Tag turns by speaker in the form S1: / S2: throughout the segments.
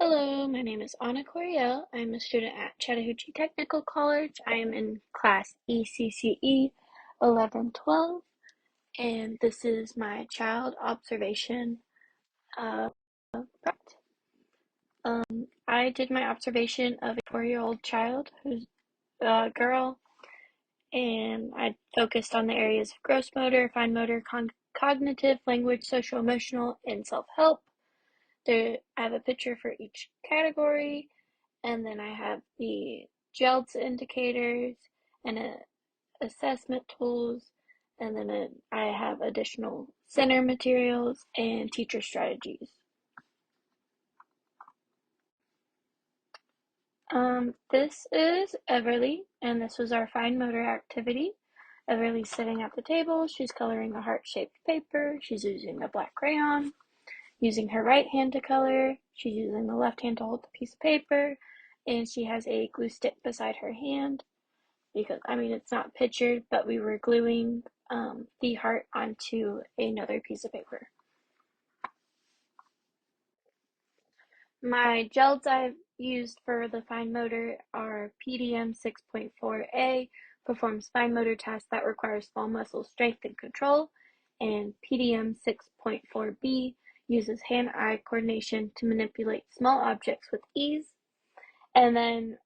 S1: Hello, my name is Anna Coriell. I'm a student at Chattahoochee Technical College. I am in class ECCE 1112, and this is my child observation project. I did my observation of a 4-year-old child who's a girl, and I focused on the areas of gross motor, fine motor, cognitive, language, social, emotional, and self-help. I have a picture for each category. And then I have the GELDS indicators and assessment tools. And then I have additional center materials and teacher strategies. This is Everly, and this was our fine motor activity. Everly's sitting at the table. She's coloring a heart-shaped paper. She's using a black crayon. Using her right hand to color, she's using the left hand to hold the piece of paper, and she has a glue stick beside her hand because, it's not pictured, but we were gluing the heart onto another piece of paper. My gels I've used for the fine motor are PDM 6.4A, performs fine motor tasks that require small muscle strength and control, and PDM 6.4B uses hand-eye coordination to manipulate small objects with ease. And then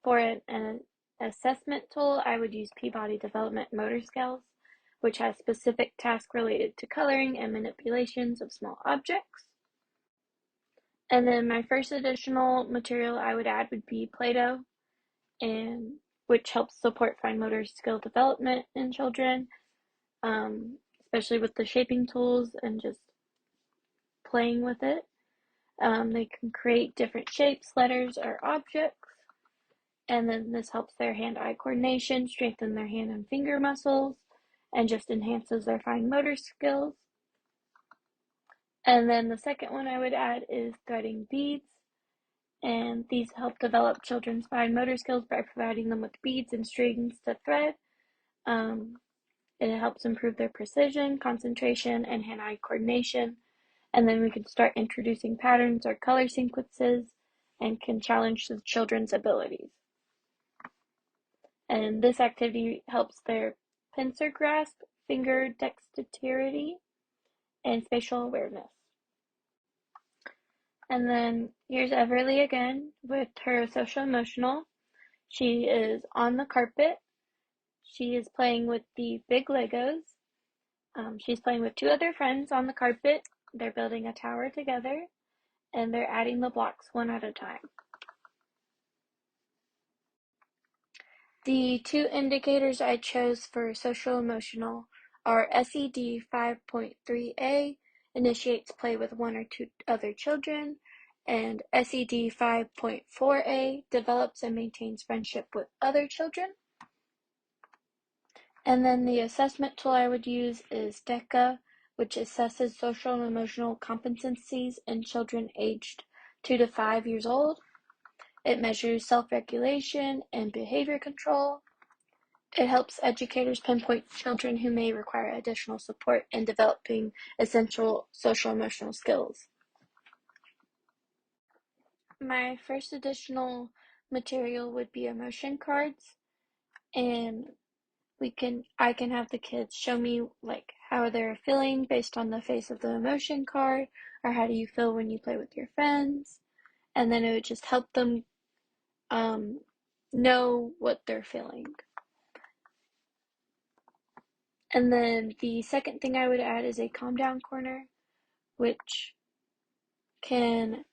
S1: for an assessment tool, I would use Peabody Development Motor Skills, which has specific tasks related to coloring and manipulations of small objects. And then my first additional material I would add would be Play-Doh, and which helps support fine motor skill development in children, especially with the shaping tools and just playing with it. They can create different shapes, letters, or objects, and then this helps their hand-eye coordination, strengthen their hand and finger muscles, and just enhances their fine motor skills. And then the second one I would add is threading beads, and these help develop children's fine motor skills by providing them with beads and strings to thread. It helps improve their precision, concentration, and hand-eye coordination. And then we can start introducing patterns or color sequences and can challenge the children's abilities. And this activity helps their pincer grasp, finger dexterity, and spatial awareness. And then here's Everly again with her social emotional. She is on the carpet. She is playing with the big Legos. She's playing with two other friends on the carpet. They're building a tower together, and they're adding the blocks one at a time. The two indicators I chose for social emotional are SED 5.3A, initiates play with one or two other children, and SED 5.4A, develops and maintains friendship with other children. And then the assessment tool I would use is DECA, which assesses social and emotional competencies in children aged 2 to 5 years old. It measures self-regulation and behavior control. It helps educators pinpoint children who may require additional support in developing essential social-emotional skills. My first additional material would be emotion cards, and I can have the kids show me like how they're feeling based on the face of the emotion card, or how do you feel when you play with your friends, and then it would just help them know what they're feeling. And then the second thing I would add is a calm down corner, which can,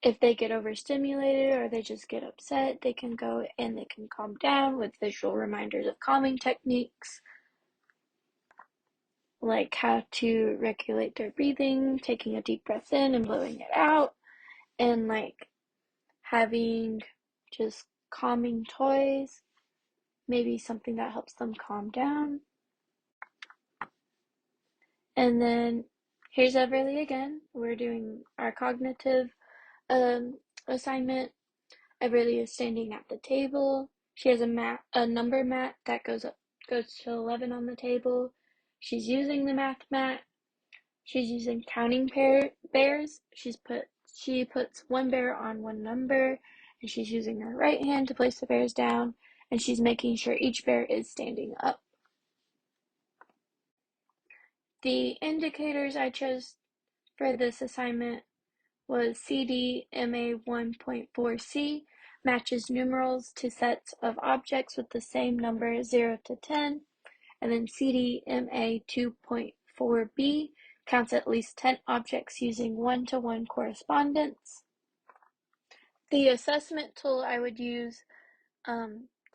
S1: if they get overstimulated or they just get upset, they can go and they can calm down with visual reminders of calming techniques, like how to regulate their breathing, taking a deep breath in and blowing it out, and like having just calming toys, maybe something that helps them calm down. And then here's Everly again. We're doing our cognitive assignment. Everly is standing at the table. She has a number mat that goes to 11 on the table. She's using the math mat. She's using counting bears. She's put She puts one bear on one number, and she's using her right hand to place the bears down, and she's making sure each bear is standing up. The indicators I chose for this assignment was CDMA 1.4C, matches numerals to sets of objects with the same number 0 to 10, and then CDMA 2.4B counts at least 10 objects using one-to-one correspondence. The assessment tool I would use,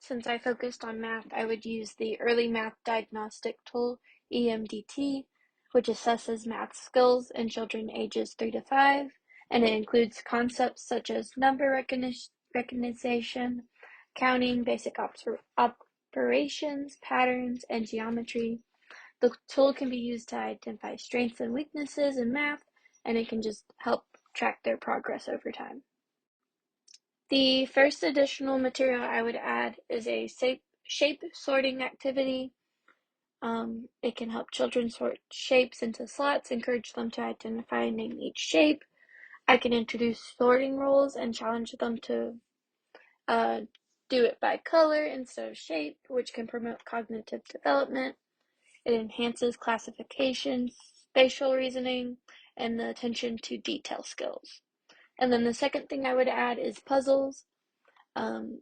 S1: since I focused on math, I would use the Early Math Diagnostic Tool, EMDT, which assesses math skills in children ages 3 to 5, and it includes concepts such as number recognition, counting, basic operations, patterns, and geometry. The tool can be used to identify strengths and weaknesses in math, and it can just help track their progress over time. The first additional material I would add is a shape sorting activity. It can help children sort shapes into slots, encourage them to identify and name each shape. I can introduce sorting rules and challenge them to do it by color instead of shape, which can promote cognitive development. It enhances classification, spatial reasoning, and the attention to detail skills. And then the second thing I would add is puzzles.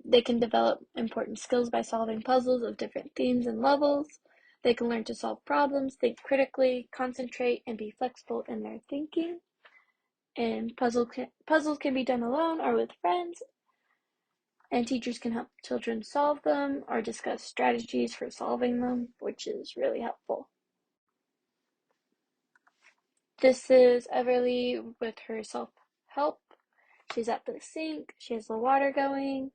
S1: They can develop important skills by solving puzzles of different themes and levels. They can learn to solve problems, think critically, concentrate, and be flexible in their thinking. And puzzles can be done alone or with friends, and teachers can help children solve them or discuss strategies for solving them, which is really helpful. This is Everly with her self-help. She's at the sink. She has the water going.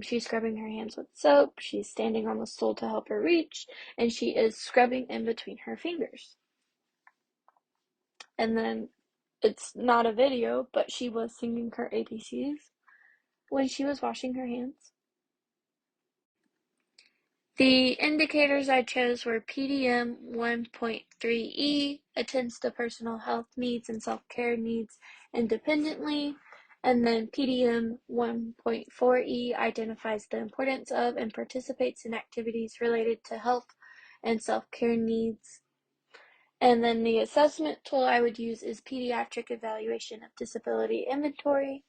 S1: She's scrubbing her hands with soap. She's standing on the stool to help her reach, and she is scrubbing in between her fingers. And then it's not a video, but she was singing her ABCs when she was washing her hands. The indicators I chose were PDM 1.3E, attends to personal health needs and self-care needs independently, and then PDM 1.4E identifies the importance of and participates in activities related to health and self-care needs. And then the assessment tool I would use is Pediatric Evaluation of Disability Inventory.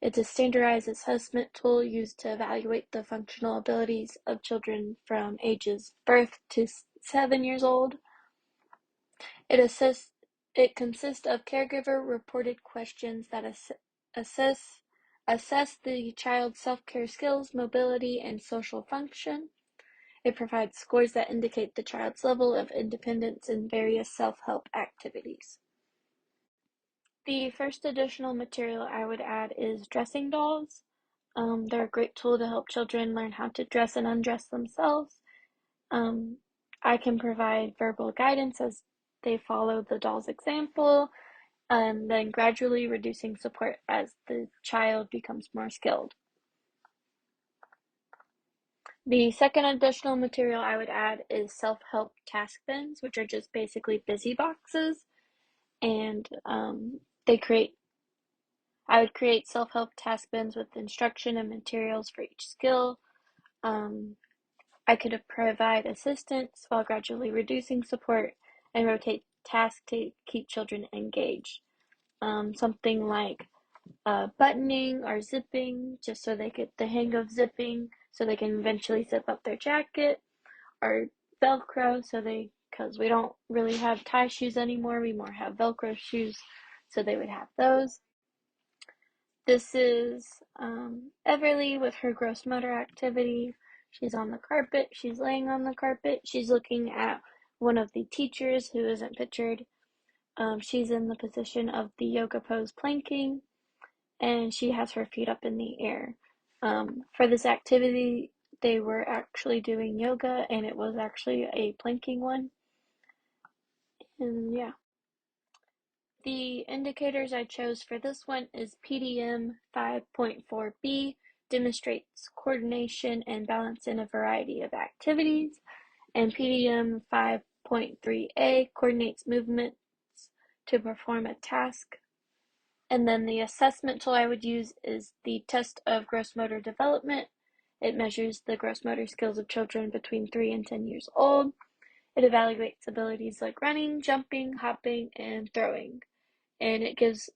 S1: It's a standardized assessment tool used to evaluate the functional abilities of children from ages birth to 7 years old. It consists of caregiver-reported questions that assess the child's self-care skills, mobility, and social function. It provides scores that indicate the child's level of independence in various self-help activities. The first additional material I would add is dressing dolls. They're a great tool to help children learn how to dress and undress themselves. I can provide verbal guidance as they follow the doll's example, and then gradually reducing support as the child becomes more skilled. The second additional material I would add is self-help task bins, which are just basically busy boxes, and I would create self-help task bins with instruction and materials for each skill. I could provide assistance while gradually reducing support and rotate tasks to keep children engaged. Something like buttoning or zipping, just so they get the hang of zipping, so they can eventually zip up their jacket, or Velcro, because we don't really have tie shoes anymore, we more have Velcro shoes, so they would have those. This is Everly with her gross motor activity. She's on the carpet. She's laying on the carpet. She's looking at one of the teachers who isn't pictured. She's in the position of the yoga pose planking, and she has her feet up in the air. For this activity, they were actually doing yoga, and it was actually a planking one. And yeah. The indicators I chose for this one is PDM 5.4B, demonstrates coordination and balance in a variety of activities, and PDM 5.3A coordinates movements to perform a task. And then the assessment tool I would use is the test of gross motor development. It measures the gross motor skills of children between 3 and 10 years old. It evaluates abilities like running, jumping, hopping, and throwing. And it gives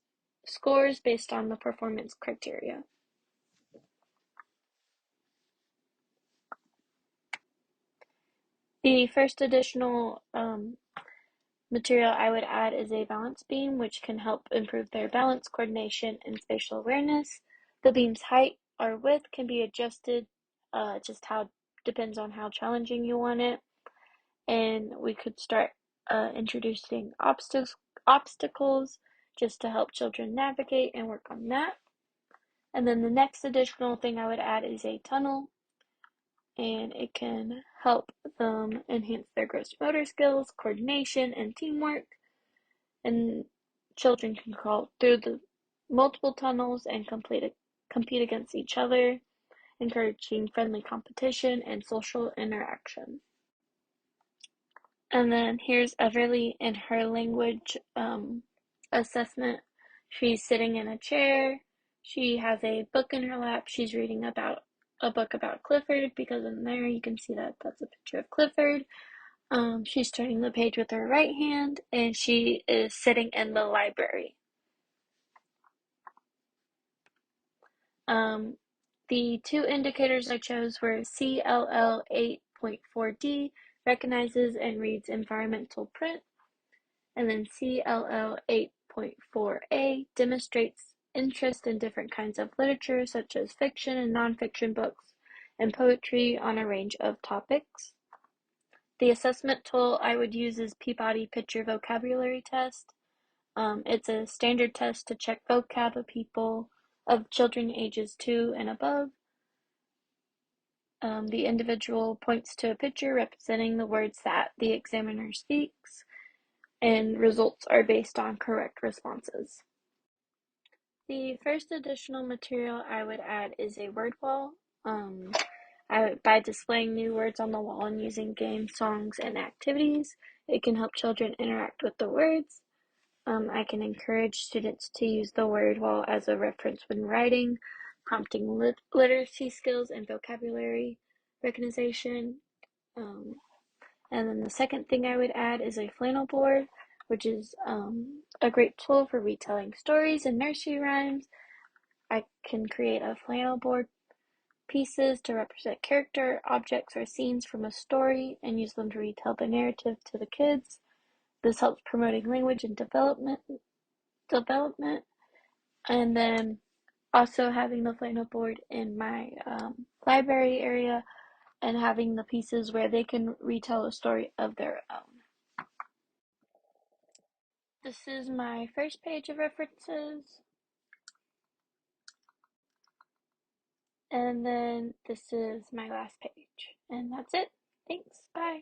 S1: scores based on the performance criteria. The first additional material I would add is a balance beam, which can help improve their balance, coordination, and spatial awareness. The beam's height or width can be adjusted, just how depends on how challenging you want it. And we could start introducing obstacles just to help children navigate and work on that. And then the next additional thing I would add is a tunnel, and it can help them enhance their gross motor skills, coordination, and teamwork. And children can crawl through the multiple tunnels and compete against each other, encouraging friendly competition and social interaction. And then here's Everly in her language assessment. She's sitting in a chair. She has a book in her lap. She's reading about a book about Clifford, because in there you can see that that's a picture of Clifford. She's turning the page with her right hand, and she is sitting in the library. The two indicators I chose were CLL 8.4D, recognizes and reads environmental print, and then CLL 8.4A, demonstrates interest in different kinds of literature, such as fiction and nonfiction books, and poetry on a range of topics. The assessment tool I would use is Peabody Picture Vocabulary Test. It's a standard test to check vocab of children ages 2 and above. The individual points to a picture representing the words that the examiner speaks, and results are based on correct responses. The first additional material I would add is a word wall. By displaying new words on the wall and using games, songs, and activities, it can help children interact with the words. I can encourage students to use the word wall as a reference when writing, prompting literacy skills and vocabulary recognition. And then the second thing I would add is a flannel board, which is a great tool for retelling stories and nursery rhymes. I can create a flannel board pieces to represent character, objects, or scenes from a story and use them to retell the narrative to the kids. This helps promoting language and development. And then also having the flannel board in my library area and having the pieces where they can retell a story of their own. This is my first page of references. And then this is my last page. And that's it. Thanks. Bye.